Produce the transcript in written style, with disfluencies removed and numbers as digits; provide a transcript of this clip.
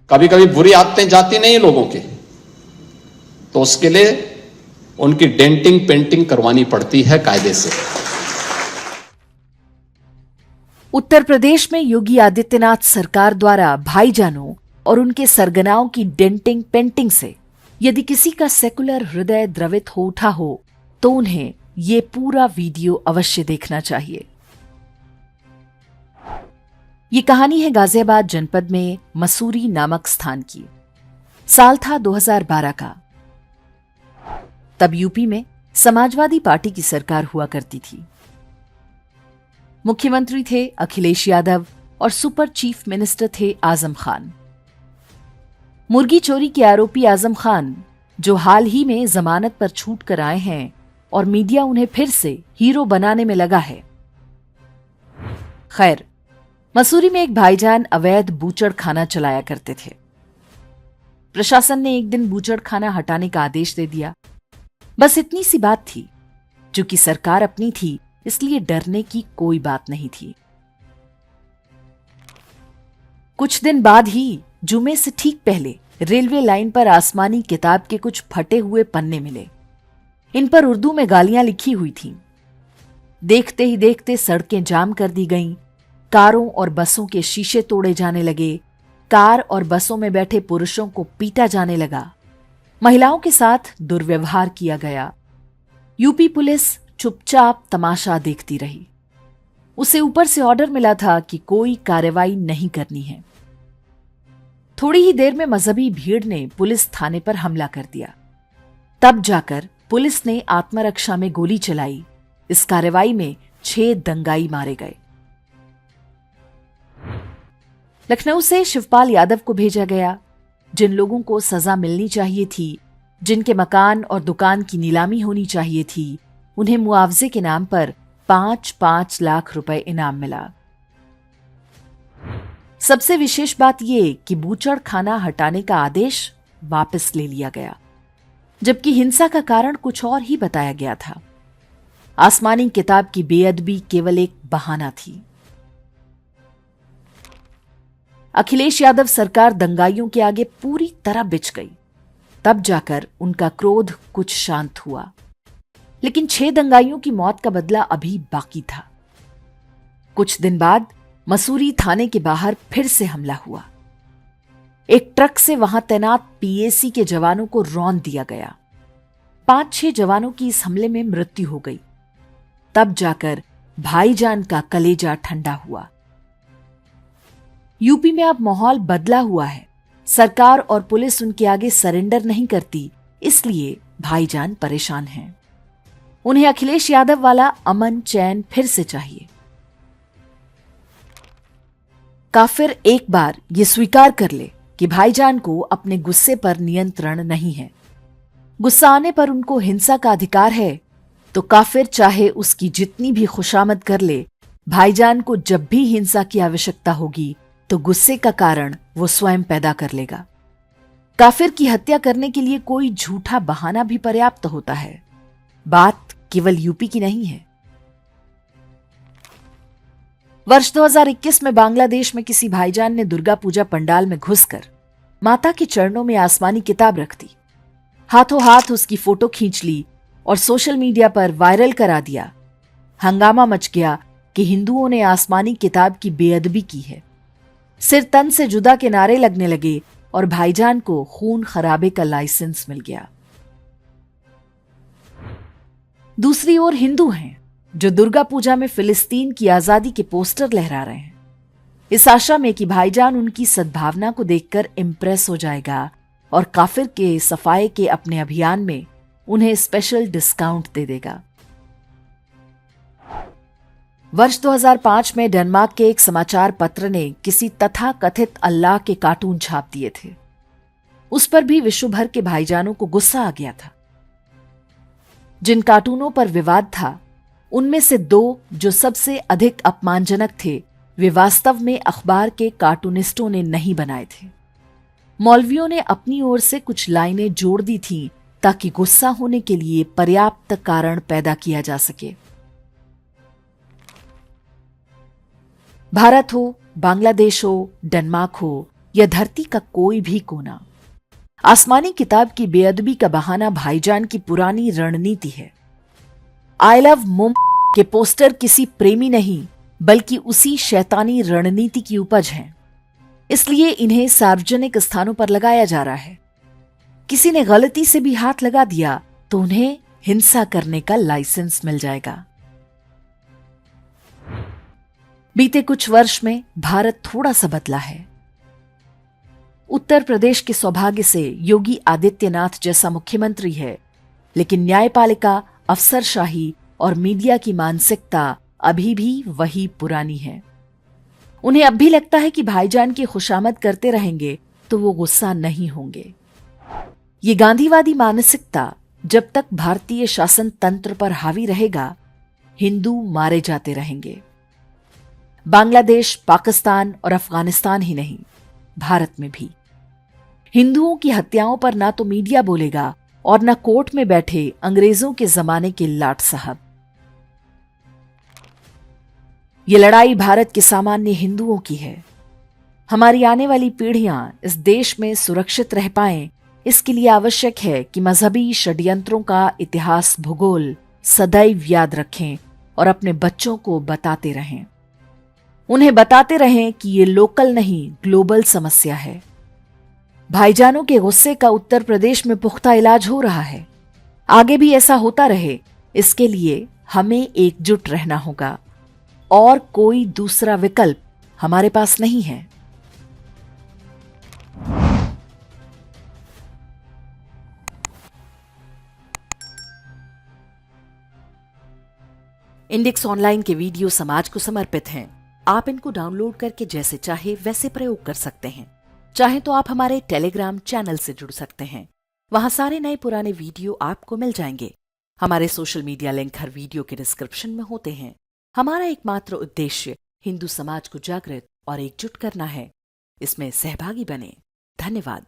कभी कभी बुरी आदतें जाती नहीं लोगों की, तो उसके लिए उनकी डेंटिंग पेंटिंग करवानी पड़ती है कायदे से। उत्तर प्रदेश में योगी आदित्यनाथ सरकार द्वारा भाईजानों और उनके सरगनाओं की डेंटिंग पेंटिंग से यदि किसी का सेकुलर हृदय द्रवित हो उठा हो तो उन्हें ये पूरा वीडियो अवश्य देखना चाहिए। ये कहानी है गाजियाबाद जनपद में मसूरी नामक स्थान की। साल था 2012 का। तब यूपी में समाजवादी पार्टी की सरकार हुआ करती थी। मुख्यमंत्री थे अखिलेश यादव और सुपर चीफ मिनिस्टर थे आजम खान। मुर्गी चोरी के आरोपी आजम खान, जो हाल ही में जमानत पर छूट कर आए हैं और मीडिया उन्हें फिर से हीरो बनाने में लगा है। खैर, मसूरी में एक भाईजान अवैध बूचड़ खाना चलाया करते थे। प्रशासन ने एक दिन बूचड़ खाना हटाने का आदेश दे दिया। बस इतनी सी बात थी। चूंकि सरकार अपनी थी, इसलिए डरने की कोई बात नहीं थी। कुछ दिन बाद ही जुमे से ठीक पहले रेलवे लाइन पर आसमानी किताब के कुछ फटे हुए पन्ने मिले। इन पर उर्दू में गालियां लिखी हुई थीं। देखते ही देखते सड़कें जाम कर दी गईं। कारों और बसों के शीशे तोड़े जाने लगे। कार और बसों में बैठे पुरुषों को पीटा जाने लगा। महिलाओं के साथ दुर्व्यवहार किया गया। यूपी पुलिस चुपचाप तमाशा देखती रही। उसे ऊपर से ऑर्डर मिला था कि कोई कार्रवाई नहीं करनी है। थोड़ी ही देर में मजहबी भीड़ ने पुलिस थाने पर हमला कर दिया। तब जाकर पुलिस ने आत्मरक्षा में गोली चलाई। इस कार्रवाई में 6 दंगाई मारे गए। लखनऊ से शिवपाल यादव को भेजा गया। जिन लोगों को सजा मिलनी चाहिए थी, जिनके मकान और दुकान की नीलामी होनी चाहिए थी, उन्हें मुआवजे के नाम पर 5-5 लाख रुपए इनाम मिला। सबसे विशेष बात यह कि बूचड़ खाना हटाने का आदेश वापस ले लिया गया, जबकि हिंसा का कारण कुछ और ही बताया गया था। आसमानी किताब की बेअदबी केवल एक बहाना थी। अखिलेश यादव सरकार दंगाइयों के आगे पूरी तरह बिछ गई। तब जाकर उनका क्रोध कुछ शांत हुआ। लेकिन 6 दंगाइयों की मौत का बदला अभी बाकी था। कुछ दिन बाद मसूरी थाने के बाहर फिर से हमला हुआ। एक ट्रक से वहां तैनात पीएसी के जवानों को रौंद दिया गया। 5-6 जवानों की इस हमले में मृत्यु हो गई। तब जाकर भाईजान का कलेजा ठंडा हुआ। यूपी में अब माहौल बदला हुआ है। सरकार और पुलिस उनके आगे सरेंडर नहीं करती, इसलिए भाईजान परेशान हैं। उन्हें अखिलेश यादव वाला अमन चैन फिर से चाहिए। काफिर एक बार ये स्वीकार कर ले कि भाईजान को अपने गुस्से पर नियंत्रण नहीं है। गुस्सा आने पर उनको हिंसा का अधिकार है, तो काफिर चाहे उसकी जितनी भी खुशामद कर ले, भाईजान को जब भी हिंसा की आवश्यकता होगी तो गुस्से का कारण वो स्वयं पैदा कर लेगा। काफिर की हत्या करने के लिए कोई झूठा बहाना भी पर्याप्त होता है। बात केवल यूपी की नहीं है। वर्ष 2021 में बांग्लादेश में किसी भाईजान ने दुर्गा पूजा पंडाल में घुसकर माता के चरणों में आसमानी किताब रख दी। हाथों हाथ उसकी फोटो खींच ली और सोशल मीडिया पर वायरल करा दिया। हंगामा मच गया कि हिंदुओं ने आसमानी किताब की बेअदबी की है। सिर तन से जुदा के नारे लगने लगे और भाईजान को खून खराबे का लाइसेंस मिल गया। दूसरी ओर हिंदू हैं जो दुर्गा पूजा में फिलिस्तीन की आजादी के पोस्टर लहरा रहे हैं, इस आशा में कि भाईजान उनकी सद्भावना को देखकर इंप्रेस हो जाएगा और काफिर के सफाये के अपने अभियान में उन्हें स्पेशल डिस्काउंट दे देगा। वर्ष 2005 में डेनमार्क के एक समाचार पत्र ने किसी तथाकथित अल्लाह के कार्टून छाप दिए थे। उस पर भी विश्व भर के भाईजानों को गुस्सा आ गया था। जिन कार्टूनों पर विवाद था, उनमें से 2 जो सबसे अधिक अपमानजनक थे, वे वास्तव में अखबार के कार्टूनिस्टों ने नहीं बनाए थे। मौलवियों ने अपनी ओर से कुछ लाइनें जोड़ दी थीं ताकि गुस्सा होने के लिए पर्याप्त कारण पैदा किया जा सके। भारत हो, बांग्लादेश हो, डेनमार्क हो या धरती का कोई भी कोना। आसमानी किताब की बेअदबी का बहाना भाईजान की पुरानी रणनीति है। आई लव मुंबई के पोस्टर किसी प्रेमी नहीं बल्कि उसी शैतानी रणनीति की उपज हैं। इसलिए इन्हें सार्वजनिक स्थानों पर लगाया जा रहा है। किसी ने गलती से भी हाथ लगा दिया तो उन्हें हिंसा करने का लाइसेंस मिल जाएगा। बीते कुछ वर्ष में भारत थोड़ा सा बदला है। उत्तर प्रदेश के सौभाग्य से योगी आदित्यनाथ जैसा मुख्यमंत्री है, लेकिन न्यायपालिका, अफसरशाही और मीडिया की मानसिकता अभी भी वही पुरानी है। उन्हें अब भी लगता है कि भाईजान की खुशामद करते रहेंगे तो वो गुस्सा नहीं होंगे। ये गांधीवादी मानसिकता जब तक भारतीय शासन तंत्र पर हावी रहेगा, हिंदू मारे जाते रहेंगे। बांग्लादेश, पाकिस्तान और अफगानिस्तान ही नहीं, भारत में भी हिंदुओं की हत्याओं पर ना तो मीडिया बोलेगा और ना कोर्ट में बैठे अंग्रेजों के जमाने के लाट साहब। ये लड़ाई भारत के सामान्य हिंदुओं की है। हमारी आने वाली पीढ़ियां इस देश में सुरक्षित रह पाएं, इसके लिए आवश्यक है कि मजहबी षड्यंत्रों का इतिहास, भूगोल सदैव याद रखें और अपने बच्चों को बताते रहें। उन्हें बताते रहें कि ये लोकल नहीं, ग्लोबल समस्या है। भाईजानों के गुस्से का उत्तर प्रदेश में पुख्ता इलाज हो रहा है। आगे भी ऐसा होता रहे, इसके लिए हमें एकजुट रहना होगा और कोई दूसरा विकल्प हमारे पास नहीं है। इंडेक्स ऑनलाइन के वीडियो समाज को समर्पित हैं। आप इनको डाउनलोड करके जैसे चाहे वैसे प्रयोग कर सकते हैं। चाहे तो आप हमारे टेलीग्राम चैनल से जुड़ सकते हैं। वहां सारे नए पुराने वीडियो आपको मिल जाएंगे। हमारे सोशल मीडिया लिंक हर वीडियो के डिस्क्रिप्शन में होते हैं। हमारा एकमात्र उद्देश्य हिंदू समाज को जागृत और एकजुट करना है। इसमें सहभागी बने। धन्यवाद।